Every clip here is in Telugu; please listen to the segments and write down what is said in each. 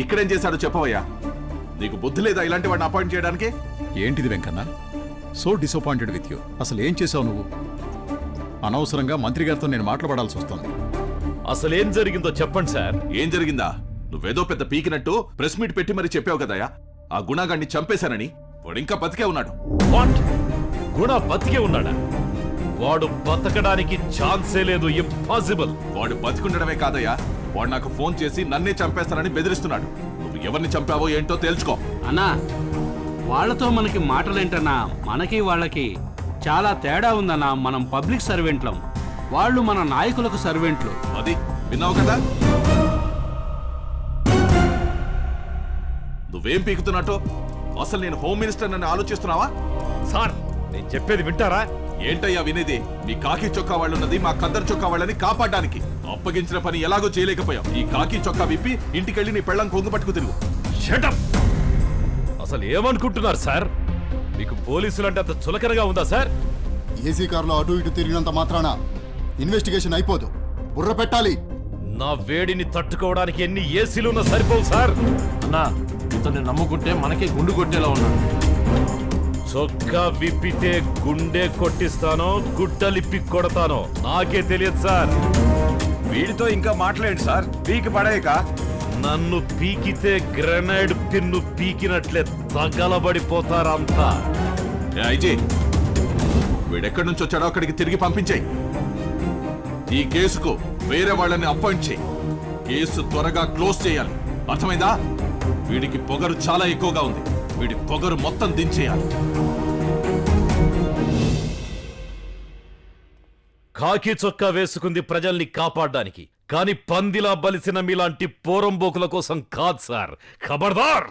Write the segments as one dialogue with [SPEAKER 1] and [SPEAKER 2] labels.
[SPEAKER 1] ఇక్కడేం చేశాడో చెప్పవయ్యా. నీకు బుద్ధి లేదా ఇలాంటి వాడిని అపాయింట్ చేయడానికి?
[SPEAKER 2] ఏంటిది Venkanna, so disappointed with you. అసలు ఏం చేసావు నువ్వు? అనవసరంగా మంత్రి గారితో నేను మాట్లాడాల్సి వస్తుంది.
[SPEAKER 3] అసలేం జరిగిందో చెప్పండి సార్.
[SPEAKER 1] ఏం జరిగిందా? నువ్వేదో పెద్ద పీకినట్టు ప్రెస్ మీట్ పెట్టి మరీ చెప్పావు కదయ్యా. ఆ గుణగాన్ని చంపేశానని. వాడు ఇంకా బతికే ఉన్నాడు.
[SPEAKER 3] వాట్? గుణ బతికే ఉన్నాడా? వాడు బతకడానికి ఛాన్సే లేదు, ఇంపాసిబుల్.
[SPEAKER 1] వాడు బతికుండడమే కాదయ్యా, వాడు నాకు ఫోన్ చేసి నన్నే చంపేస్తానని బెదిరిస్తున్నాడు. నువ్వు ఎవరిని చంపావో ఏంటో తేల్చుకో.
[SPEAKER 4] అన్నా, వాళ్లతో మనకి మాటలేంటన్నా? మనకి వాళ్ళకి చాలా తేడా ఉందన్నా. మనం పబ్లిక్ సర్వెంట్లం, వాళ్ళు మన నాయకులకు సర్వెంట్లు.
[SPEAKER 1] అది విన్నావు కదా? నువ్వేం పీకుతున్నట్టు? అసలు నేను హోమ్ మినిస్టర్ అని ఆలోచిస్తున్నావా?
[SPEAKER 3] సార్, నేను చెప్పేది వింటారా?
[SPEAKER 1] ఏంటయ్యా వినేది? మీ కాకి చొక్కా వాళ్ళున్నది మా కద్దరు చొక్కా వాళ్ళని కాపాడడానికి. అప్పగించిన పని ఎలాగో చేయలేకపోయావు. ఈ కాకి చొక్కా విప్పి ఇంటికెళ్ళి నీ పెళ్ళం కొంగు పట్టుకు తిరుగు.
[SPEAKER 3] Shut up! అసలు ఏమనుకుంటున్నారు సార్? మీకు పోలీసులు అంటే అంత చులకనగా ఉందా సార్?
[SPEAKER 5] ఏసీ కారులో అటు ఇటు తిరిగినంత మాత్రాన ఇన్వెస్టిగేషన్ అయిపోదు. బుర్ర పెట్టాలి.
[SPEAKER 3] నా వేడిని తట్టుకోవడానికి ఎన్ని ఏసీలున్నా సరిపోవు సార్.
[SPEAKER 6] అన్నా, ఇతన్ని నమ్ముకుంటే మనకే గుండు కొట్టేలా ఉన్నాడు.
[SPEAKER 3] చొక్కా విప్పితే గుండె కొట్టిస్తానో గుడ్డలిప్పి కొడతానో నాకే తెలియదు సార్.
[SPEAKER 1] వీడితో ఇంకా మాట్లాడండి సార్. పీకి పడేయక.
[SPEAKER 3] నన్ను పీకితే గ్రెనేడ్ పిన్ను పీకినట్లే తగలబడిపోతారంతా.
[SPEAKER 1] ఐజీ, వీడెక్కడి నుంచి వచ్చాడో అక్కడికి తిరిగి పంపించేయి. ఈ కేసుకు వేరే వాళ్ళని అపాయింట్ చేయి. కేసు త్వరగా క్లోజ్ చేయాలి. అర్థమైందా? వీడికి పొగరు చాలా ఎక్కువగా ఉంది. వీడి పొగరు మొత్తం దించేయాలి.
[SPEAKER 3] కాకి చొక్కా వేసుకుంది ప్రజల్ని కాపాడడానికి, కానీ పందిలా బలిసిన మీలాంటి పోరంబోకుల కోసం కాదు సార్. ఖబర్దార్!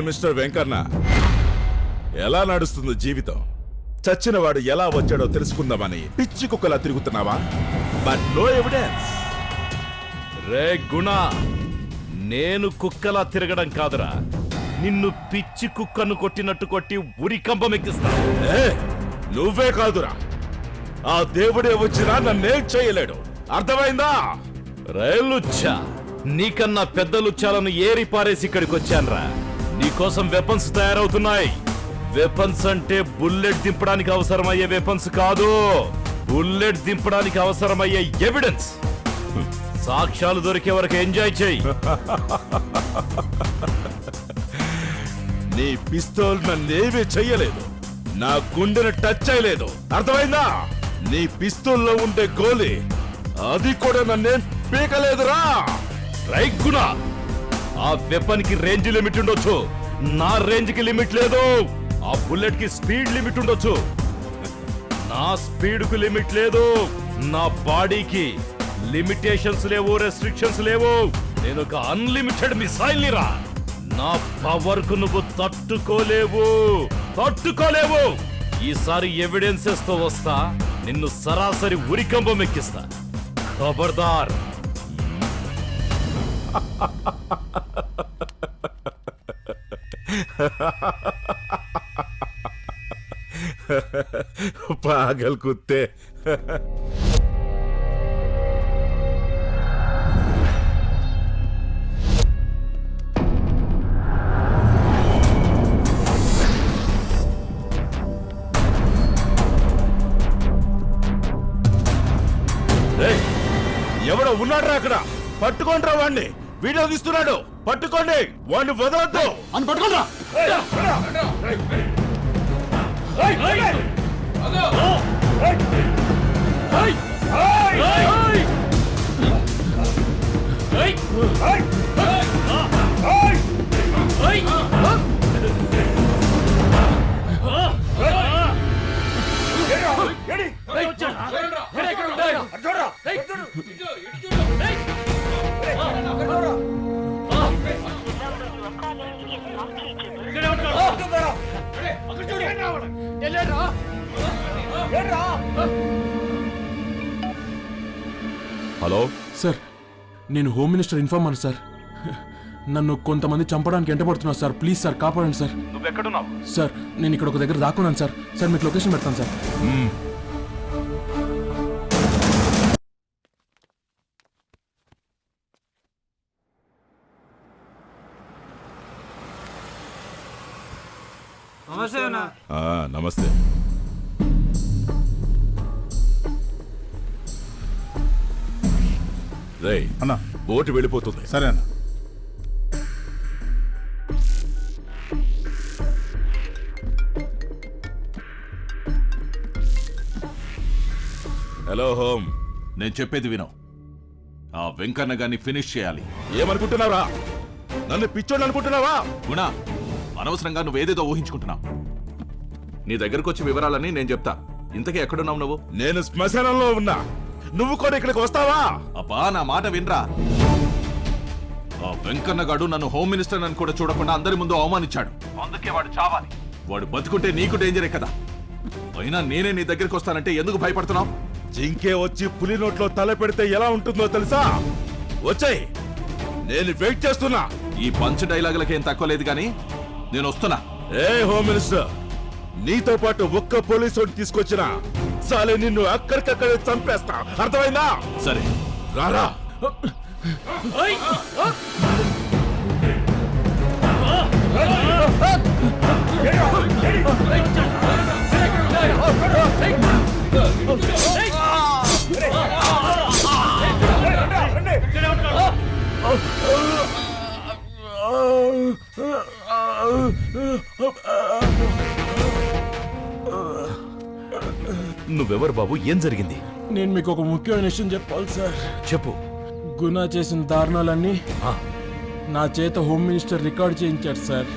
[SPEAKER 7] మిస్టర్ వెంకన్న, ఎలా నడుస్తుంది జీవితం? చచ్చినవాడు ఎలా వచ్చాడో తెలుసుకుందామని పిచ్చి కుక్కలా తిరుగుతున్నావా? But no evidence.
[SPEAKER 3] రే గుణ, నేను కుక్కలా తిరగడం కాదురా, నిన్ను పిచ్చి కుక్కను కొట్టినట్టు కొట్టి ఉరికంబం ఎక్కిస్తా.
[SPEAKER 7] నువ్వే కాదురా, ఆ దేవుడే వచ్చినా నన్నేం చేయలేడు. అర్థమైందా?
[SPEAKER 3] రైలుచ్చా, నీకన్నా పెద్ద లుచ్చాలను ఏరి పారేసి ఇక్కడికి వచ్చాన్రా. నీకోసం వెపన్స్ తయారవుతున్నాయి. వెపన్స్ అంటే బుల్లెట్ దింపడానికి అవసరమయ్యే వెపన్స్ కాదు, బుల్లెట్ దింపడానికి అవసరమయ్యే ఎవిడెన్స్. సాక్ష్యాలు దొరికే వరకు ఎంజాయ్ చేయి.
[SPEAKER 7] నీ పిస్తోల్ నన్నేమీ చెయ్యలేదు, నా గుండెను టచ్ చేయలేదు. అర్థమైందా? నీ పిస్తోల్లో ఉండే గోలీ అది కూడా నన్నేం పీకలేదురా.
[SPEAKER 3] రైట్ గుణ, ఆ వెపన్ కి రేంజ్ లిమిట్ ఉండొచ్చు, నా రేంజ్ కి లిమిట్ లేదు. ఆ బుల్లెట్ కి స్పీడ్ లిమిట్ ఉండొచ్చు, నా స్పీడ్ కు లిమిట్ లేదు. నా బాడీకి లిమిటేషన్స్ లేవు, రెస్ట్రిక్షన్స్ లేవు. నేను ఒక అన్లిమిటెడ్ మిసైల్ ని రా. నా పవర్ కు నువ్వు తట్టుకోలేవు. ఈసారి ఎవిడెన్సెస్ తో వస్తా, నిన్ను సరాసరి ఉరికంబం ఎక్కిస్తా. ఖబర్దార్!
[SPEAKER 7] पागल कुत्ते. ఎవడో ఉన్నాడ్రా అక్కడ, పట్టుకోండిరా వాణ్ణి. వీడియో తీస్తున్నాడు, పట్టుకోండి. వాడిని వదలొద్దు
[SPEAKER 5] అని పట్టుకోండిరా.
[SPEAKER 8] Is not
[SPEAKER 3] హలో
[SPEAKER 6] సార్ నేను హోమ్ మినిస్టర్ ఇన్ఫార్మర్ సార్. నన్ను కొంతమంది చంపడానికి ఎంటబడుతున్నారు సార్. ప్లీజ్ సార్ కాపాడండి సార్.
[SPEAKER 3] నువ్వెక్కడున్నావు?
[SPEAKER 6] సార్ నేను ఇక్కడ ఒక దగ్గర దాక్కున్నాను సార్. సార్ మీకు లొకేషన్ పెడతాను సార్.
[SPEAKER 7] ఆ, నమస్తే. రేయ్
[SPEAKER 2] అన్నా
[SPEAKER 7] బోటు వెళ్ళిపోతుంది.
[SPEAKER 2] సరే అన్న.
[SPEAKER 7] Hello home.
[SPEAKER 1] నేను చెప్పేది విను. ఆ వెంకన్న గారిని ఫినిష్ చేయాలి.
[SPEAKER 7] ఏమనుకుంటున్నావా? నన్ను పిచ్చోడు అనుకుంటున్నావా?
[SPEAKER 1] గుణ, అనవసరంగా నువ్వేదేదో ఊహించుకుంటున్నావు. నీ దగ్గరకు వచ్చి వివరాలని నేను చెప్తా. ఇంతకీ ఎక్కడున్నావు నువ్వు?
[SPEAKER 7] నేను శ్మశానంలో ఉన్నా. నువ్వు కూడా ఇక్కడికి వస్తావా?
[SPEAKER 1] అబ్బా, నా మాట వినరా. ఆ వెంకన్న గాడు నన్ను హోమ్ మినిస్టర్ అని కూడా చూడకుండా అందరి ముందు అవమానించాడు. అందుకే వాడు చావాలి. వాడు బతుకుంటే నీకు డేంజరే కదా. అయినా నేనే నీ దగ్గరికి వస్తానంటే ఎందుకు భయపడుతున్నావు?
[SPEAKER 7] జింకే వచ్చి పులి నోట్లో తల పెడితే ఎలా ఉంటుందో తెలుసా? వచ్చాయి, నేను వెయిట్ చేస్తున్నా.
[SPEAKER 1] ఈ పంచ్ డైలాగులకేం తక్కువ లేదు కానీ నేను వస్తున్నా.
[SPEAKER 7] ఏ హోమ్ మినిస్టర్, నీతో పాటు ఒక్క పోలీసు తీసుకొచ్చినా చాలే, నిన్ను అక్కడికక్కడే చంపేస్తా. అర్థమైందా?
[SPEAKER 1] సరే,
[SPEAKER 7] రారా.
[SPEAKER 3] నువ్వెవరు బాబు? ఏం జరిగింది?
[SPEAKER 6] నేను మీకు ఒక ముఖ్యమైన విషయం చెప్పాలి సార్.
[SPEAKER 3] చెప్పు.
[SPEAKER 6] గుణ చేసిన దారుణాలన్నీ నా చేత హోమ్ మినిస్టర్ రికార్డ్ చేయించాడు సార్.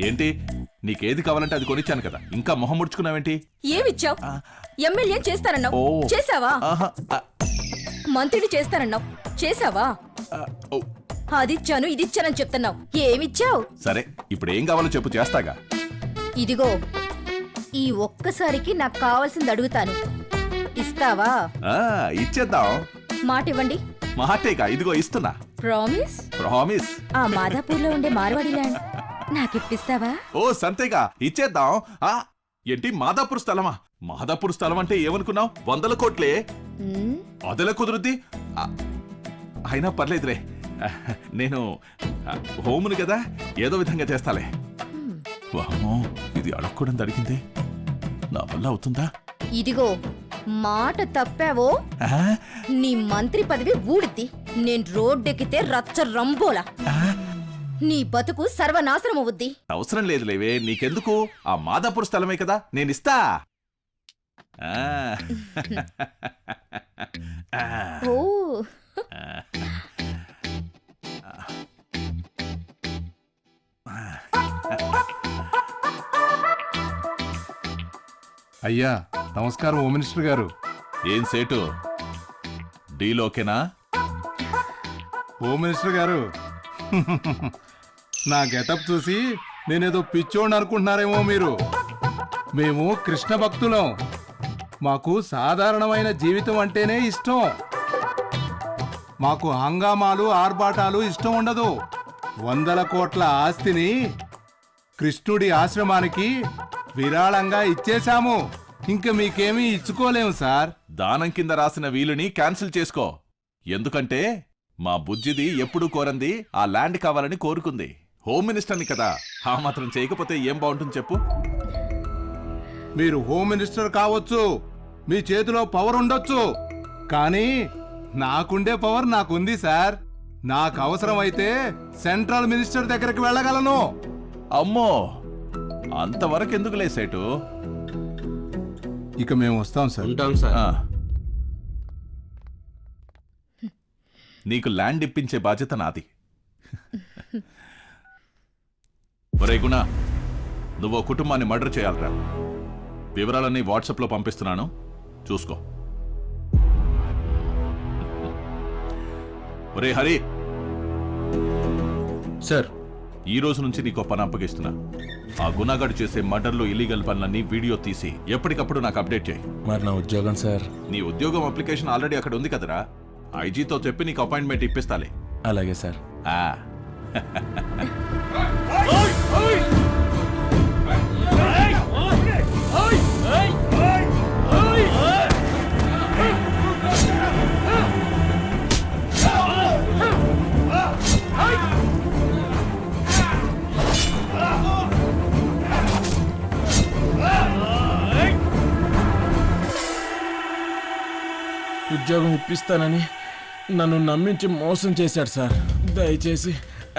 [SPEAKER 1] ఏంటి? నీకేది కావాలంటే అది కొనిచ్చాను కదా, ఇంకా మొహం ముడుచుకున్నావేంటి?
[SPEAKER 8] ఏమిచ్చావు? ఎమ్మెల్యే చేస్తానన్నావు,
[SPEAKER 1] ఓ.
[SPEAKER 8] చేసావా?
[SPEAKER 1] ఆహా,
[SPEAKER 8] మంత్రిని చేస్తానన్నావు, చేసావా?
[SPEAKER 1] ఓ.
[SPEAKER 8] అదిచ్చాను ఇదిచ్చానని చెప్తున్నావు, ఏమిచ్చావు?
[SPEAKER 1] సరే, ఇప్పుడు ఏం కావాలో చెప్పు, చేస్తాగా.
[SPEAKER 8] ఇదిగో, ఈ ఒక్కసారికి నాకు కావాల్సింది అడుగుతాను, ఇస్తావా?
[SPEAKER 1] ఇచ్చేద్దాం.
[SPEAKER 8] మాట ఇవ్వండి.
[SPEAKER 1] మహాటేగా, ఇదిగో ఇస్తున్నా.
[SPEAKER 8] ప్రామిస్?
[SPEAKER 1] ప్రామిస్.
[SPEAKER 8] ఆ మాదాపూర్లో ఉండే మార్వాడి ల్యాండ్ నాకిప్పిస్తావా?
[SPEAKER 1] ఓ సంతేగా, ఇచ్చేద్దాం. ఏంటి మాదాపూర్ స్థలమా? మాదాపూర్ స్థలం అంటే ఏమనుకున్నావు? 100 కోట్లే.
[SPEAKER 8] ఉమ్,
[SPEAKER 1] అదెలా కుదురుద్ది? అయినా పర్లేదులే, నేను హోమును కదా, ఏదో విధంగా చేస్తాలే. వామ్మో, ఇది అడగకూడదు అడిగింది, నా వల్ల అవుతుందా?
[SPEAKER 8] ఇదిగో, మాట తప్పావో నీ మంత్రి పదవి ఊడిద్ది. నేను రోడ్డెక్కితే రచ్చ రంబోలా నీ బతుకు సర్వనాశనం అవుద్ది.
[SPEAKER 1] అవసరం లేదు లేవే, నీకెందుకు? ఆ మాదాపూర్ స్థలమే కదా, నేనిస్తా.
[SPEAKER 8] ఓ,
[SPEAKER 9] అయ్యా నమస్కారం హోమ్ మినిస్టర్ గారు.
[SPEAKER 1] ఏం సేటు, డీలోకేనా?
[SPEAKER 9] హోమ్ మినిస్టర్ గారు, నా గెటప్ చూసి నేనేదో పిచ్చోడిని అనుకుంటున్నారేమో మీరు. మేము కృష్ణ భక్తులం. మాకు సాధారణమైన జీవితం అంటేనే ఇష్టం. మాకు హంగామాలు ఆర్భాటాలు ఇష్టం ఉండదు. 100 కోట్ల ఆస్తిని కృష్ణుడి ఆశ్రమానికి విరాళంగా ఇచ్చేశాము. ఇంక మీకేమీ ఇచ్చుకోలేము సార్.
[SPEAKER 1] దానం కింద రాసిన వీలుని క్యాన్సిల్ చేసుకో. ఎందుకంటే మా బుజ్జిది ఎప్పుడు కోరంది ఆ ల్యాండ్ కావాలని కోరుకుంది. హోమ్ మినిస్టర్ని కదా, ఆ మాత్రం చేయకపోతే ఏం బాగుంటుంది చెప్పు?
[SPEAKER 9] మీరు హోమ్ మినిస్టర్ కావచ్చు, మీ చేతిలో పవర్ ఉండొచ్చు, కానీ నాకుండే పవర్ నాకుంది సార్. నాకు అవసరమైతే సెంట్రల్ మినిస్టర్ దగ్గరికి వెళ్ళగలను.
[SPEAKER 1] అమ్మో, అంతవరకు ఎందుకు లేసేటు?
[SPEAKER 9] ఇక మేము వస్తాం సార్.
[SPEAKER 4] ఉంటాం సార్.
[SPEAKER 1] నీకు ల్యాండ్ ఇప్పించే బాధ్యత నాది. ఒరే గుణ, నువ్వు కుటుంబాన్ని మర్డర్ చేయాలరా. వివరాలన్నీ వాట్సాప్లో పంపిస్తున్నాను, చూసుకో. ఒరే హరి,
[SPEAKER 6] సార్
[SPEAKER 1] ఈ రోజు నుంచి నీకు పని అప్పగిస్తున్నా. ఆ గుణగాడు చేసే మర్డర్లు, ఇల్లీగల్ పనులన్నీ వీడియో తీసి ఎప్పటికప్పుడు నాకు అప్డేట్ చేయి.
[SPEAKER 6] మరి నా ఉద్యోగం సార్?
[SPEAKER 1] నీ ఉద్యోగం అప్లికేషన్ ఆల్రెడీ అక్కడ ఉంది కదరా, ఐజీతో చెప్పి నీకు అపాయింట్మెంట్ ఇప్పిస్తాలే.
[SPEAKER 6] అలాగే సార్.
[SPEAKER 1] ఆ.
[SPEAKER 6] ఉద్యోగం ఇప్పిస్తానని నన్ను నమ్మించి మోసం చేశాడు సార్. దయచేసి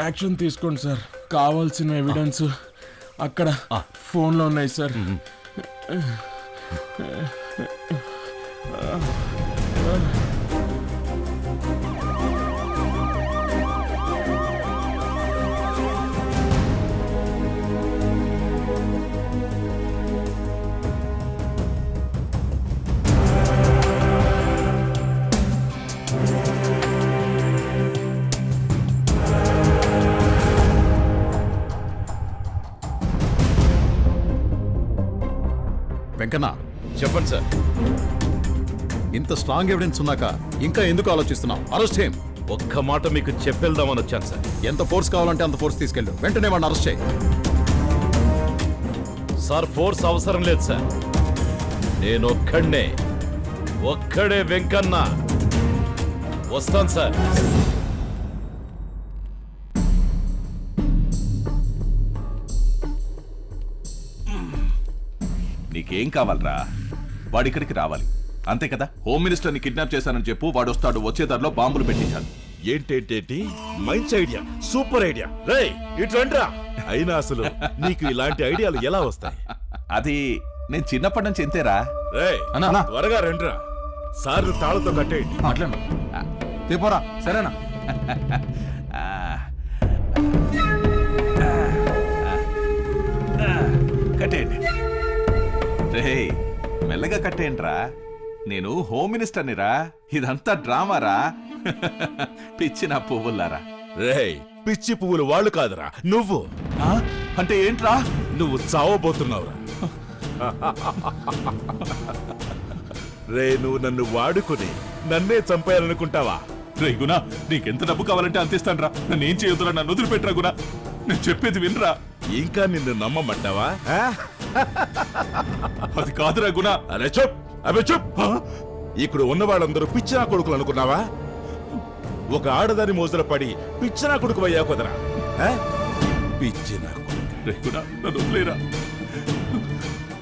[SPEAKER 6] యాక్షన్ తీసుకోండి సార్. కావాల్సిన ఎవిడెన్స్ అక్కడ ఫోన్లో ఉన్నాయి సార్.
[SPEAKER 2] వెంకన్న,
[SPEAKER 3] చెప్పండి సార్.
[SPEAKER 2] ఇంత స్ట్రాంగ్ ఎవిడెన్స్ ఉన్నాక ఇంకా ఎందుకు ఆలోచిస్తున్నావు? అరెస్ట్ చేయం.
[SPEAKER 3] ఒక్క మాట మీకు చెప్పేద్దామని వచ్చాను సార్.
[SPEAKER 2] ఎంత ఫోర్స్ కావాలంటే అంత ఫోర్స్ తీసుకెళ్ళు. వెంటనే వాడిని అరెస్ట్ చేయి.
[SPEAKER 3] సార్ ఫోర్స్ అవసరం లేదు సార్. నేను ఒక్కడే వెంకన్న. వస్తాను సార్.
[SPEAKER 1] నీకేం కావాలరా? వాడిక్కడికి రావాలి, అంతే కదా. హోమ్ మినిస్టర్ని కిడ్నాప్ చేశానని చెప్పు, వాడు వస్తాడు. వచ్చే దారిలో బాంబులు పెట్టించాను.
[SPEAKER 7] ఏంటేంటేంటి? మంచి ఐడియా, సూపర్ ఐడియా. రేయ్ ఇటు రండ్రా. అయినా అసలు నీకు ఇలాంటి ఐడియాలు ఎలా వస్తాయి?
[SPEAKER 1] అది నేను చిన్నప్పటి నుంచి ఎంతేరా.
[SPEAKER 7] రేయ్ త్వరగా రండ్రా. సార్ తాళతో కట్టేయండి.
[SPEAKER 9] మాట్లాడు తీపోరా. సరేనా?
[SPEAKER 1] కట్టేయండి. రే మెల్లగా కట్టేయండిరా. నేను హోమ్ మినిస్టర్నిరా. ఇదంతా డ్రామారా. పిచ్చి నా పువ్వులారా.
[SPEAKER 7] రేయ్ పిచ్చి పువ్వులు వాళ్ళు కాదురా, నువ్వు.
[SPEAKER 1] అంటే ఏంట్రా?
[SPEAKER 7] నువ్వు చావబోతున్నావురా. రే నువ్వు నన్ను వాడుకుని నన్నే చంపేయాలనుకుంటావా?
[SPEAKER 1] రే గునా, నీకెంత డబ్బు కావాలంటే అంతిస్తానురా. నన్ను ఏం చేయొద్దురా, నన్ను వదిలిపెట్టరా గునా. నేను చెప్పేది వినరా.
[SPEAKER 7] ఇంకా నిన్ను నమ్మమంటావా?
[SPEAKER 1] అది కాదురా గునా.
[SPEAKER 7] అరే చూప్, అబే చూప్. ఇక్కడ ఉన్న వాళ్ళందరూ పిచ్చినా కొడుకులు అనుకున్నావా? ఒక ఆడదాని మోజుల పడి పిచ్చినా కొడుకు అయ్యా కుదరా? పిచ్చినా కొడుకు.
[SPEAKER 1] రే గునా, నన్ను వదిలేరా.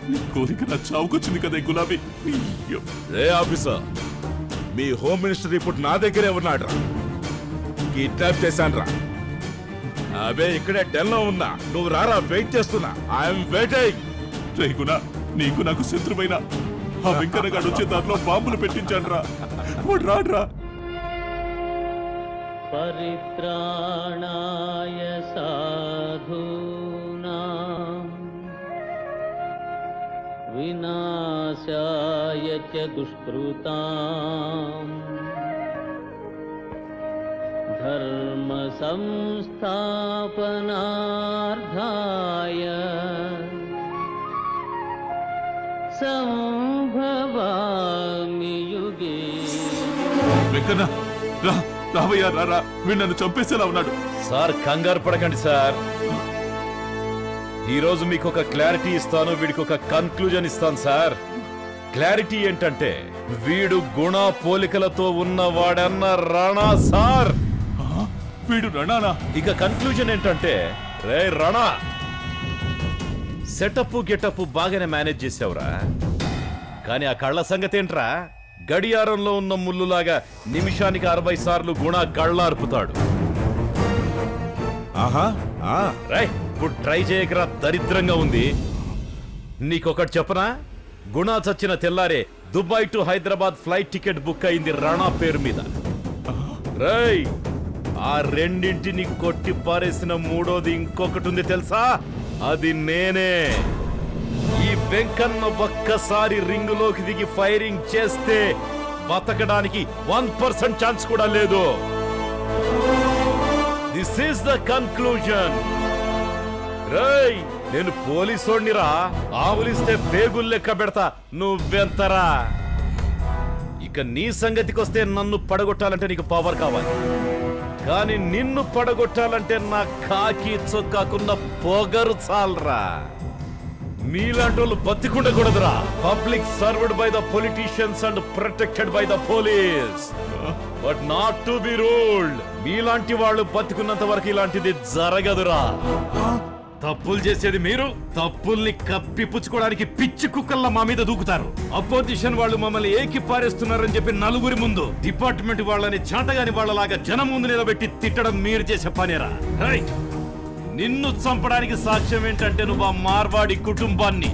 [SPEAKER 1] నీ కోరిక నా చావుకొచ్చింది కదా ఈ గులాబీ. అయ్యో.
[SPEAKER 7] రే ఆఫీసర్, మీ హోమ్ మినిస్టర్ ఇప్పుడు నా దగ్గరే ఉన్నాడు రా. కిడ్నాప్ చేశాను రా. అబే ఇక్కడే టెన్లో ఉన్నా. నువ్వు రారా, వెయిట్ చేస్తున్నా. I'm waiting.
[SPEAKER 1] రే గునా, నీకు నాకు శత్రువైన ఆ వెంకన్నగాడు వచ్చే దారిలో బాంబులు పెట్టించాను రా. వాడు రాడ్రా.
[SPEAKER 10] పరిత్రాణాయ సాధూనాం వినాశాయ చ దుష్కృతాం ధర్మ సంస్థాపనార్థాయ సంభవామి యుగే.
[SPEAKER 1] వెంకన్న రా, రావయ్యా రారా. వీడు నన్ను చంపేసేలా ఉన్నాడు.
[SPEAKER 3] సార్ కంగారు పడకండి సార్. ఈరోజు మీకు ఒక క్లారిటీ ఇస్తాను, వీడికి ఒక కన్క్లూజన్ ఇస్తాను సార్. క్లారిటీ ఏంటంటే వీడు గుణ పోలికలతో ఉన్నవాడన్న రాణా సార్.
[SPEAKER 1] వీడు రణానా?
[SPEAKER 3] ఇక కన్క్లూజన్ ఏంటంటే, రే రాణా, సెటప్ గెటప్ బాగానే మేనేజ్ చేసావురా, కానీ ఆ కళ్ళ సంగతి ఏంట్రా? గడియారంలో ఉన్న ముల్లులాగా నిమిషానికి 60 సార్లు గుణ కళ్ళార్పుతాడు.
[SPEAKER 7] ఆహా
[SPEAKER 3] రై ఇప్పుడు ట్రై చేయకరా, దరిద్రంగా ఉంది. నీకొకటి చెప్పనా? గుణ చచ్చిన తెల్లారే Dubai to Hyderabad flight ticket book అయింది రాణా పేరు మీద. రై ఆ రెండింటిని కొట్టి పారేసిన మూడోది ఇంకొకటి ఉంది తెలుసా? అది నేనే. ఈ వెంకన్న ఒక్కసారి రింగులోకి దిగి ఫైరింగ్ చేస్తే బతకడానికి 1% ఛాన్స్ కూడా లేదు. This is the conclusion. రేయ్, నేను పోలీసోడ్నిరా. ఆవులిస్తే పేగులు లెక్క పెడతా. నువ్వెంతరా? ఇక నీ సంగతికొస్తే నన్ను పడగొట్టాలంటే నీకు పవర్ కావాలి, కానీ నిన్ను పడగొట్టాలంటే నా కాకి చొక్కాకున్న పొగరు చాలరా. మీలాంటి వాళ్ళు బతికుండకూడదురా. Public served by the politicians and protected by the police, but not to be ruled. మీలాంటి వాళ్ళు బతికున్నంత వరకు ఇలాంటిది జరగదురా. తప్పులు చేసేది మీరు. తప్పుల్ని కప్పిపుచ్చుకోవడానికి పిచ్చి కుక్కల్లా మా మీద దూకుతారు. అపోజిషన్ వాళ్ళు మమ్మల్ని ఏకి పారేస్తున్నారని చెప్పి నలుగురి ముందు డిపార్ట్మెంట్ వాళ్ళని చాటగాని వాళ్ళలాగా జనం ముందు నిలబెట్టి తిట్టడం మీరు చేసే పనేరా? నిన్ను చంపడానికి సాక్ష్యం ఏంటంటే నువ్వు ఆ మార్వాడి కుటుంబాన్ని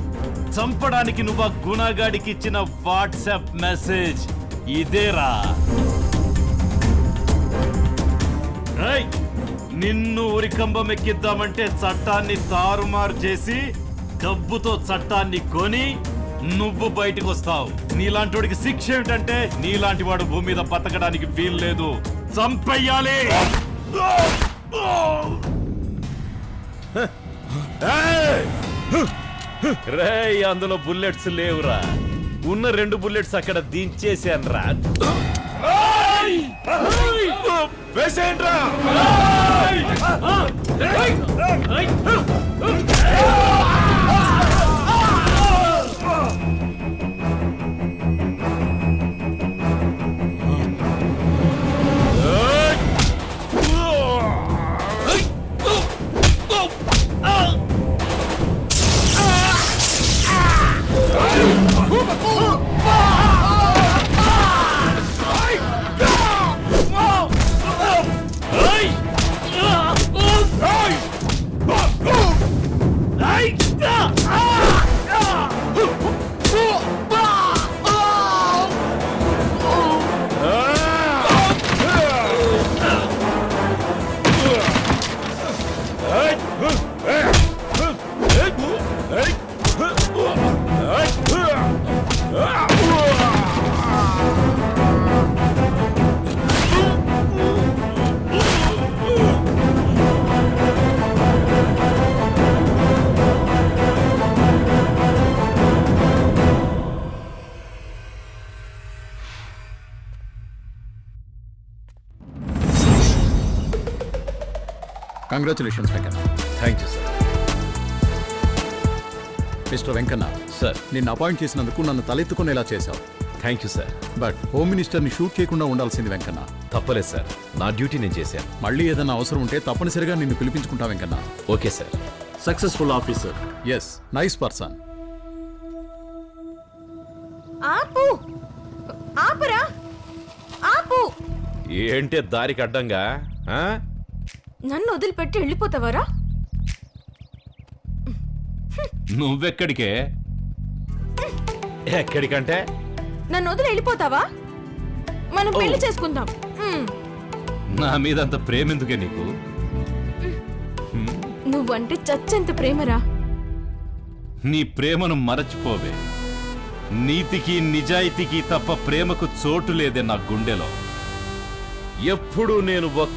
[SPEAKER 3] చంపడానికి నువ్వు ఆ గుణగాడికి ఇచ్చిన వాట్సాప్ మెసేజ్ ఇదేరా. నిన్ను ఉరికంబం ఎక్కిద్దామంటే చట్టాన్ని తారుమారు చేసి డబ్బుతో చట్టాన్ని కొని నువ్వు బయటకు వస్తావు. నీలాంటి వాడికి శిక్ష ఏమిటంటే నీలాంటి వాడు భూమి మీద బతకడానికి వీలు లేదు. చంపేయాలి. రేయ్, అందులో బుల్లెట్స్ లేవురా. ఉన్న 2 బుల్లెట్స్ అక్కడ దించేసాను రా.
[SPEAKER 7] వేసేయండ్రా.
[SPEAKER 2] Congratulations Venkanna.
[SPEAKER 3] Thank you sir.
[SPEAKER 2] Mister Venkanna
[SPEAKER 3] sir,
[SPEAKER 2] నిన్ను అపాయింట్ చేసినందుకు నన్ను తలెత్తుకునేలా చేశావు.
[SPEAKER 3] Thank you sir.
[SPEAKER 2] But home మినిస్టర్ని షూట్ చేయకుండా ఉండాల్సింది వెంకన్న.
[SPEAKER 3] తప్పలేదు సార్, నా డ్యూటీ నేను చేశాను.
[SPEAKER 2] మళ్ళీ ఏదైనా అవసరం ఉంటే తప్పనిసరిగా నిన్ను పిలిపించుకుంటా Venkanna.
[SPEAKER 3] Okay sir.
[SPEAKER 4] Successful officer.
[SPEAKER 2] Yes, nice person.
[SPEAKER 8] ఆపు, ఆపరా, ఆపు.
[SPEAKER 3] ఏంటే దారికి అడ్డంగా?
[SPEAKER 8] నన్ను వదిలిపెట్టి వెళ్ళిపోతావారా?
[SPEAKER 3] నువ్వెక్కడికే? ఎక్కడికంటే?
[SPEAKER 8] నన్ను వదిలి వెళ్ళిపోతావా? మనం పెళ్లి చేసుకుందాం.
[SPEAKER 3] నా మీద అంత ప్రేమ ఎందుకే నీకు?
[SPEAKER 8] నువ్వంటే చచ్చెంత ప్రేమరా.
[SPEAKER 3] నీ ప్రేమను మరచిపోవే. నీతికి నిజాయితీకి తప్ప ప్రేమకు చోటు లేదే నా గుండెలో. ఎప్పుడు నేను ఒక్క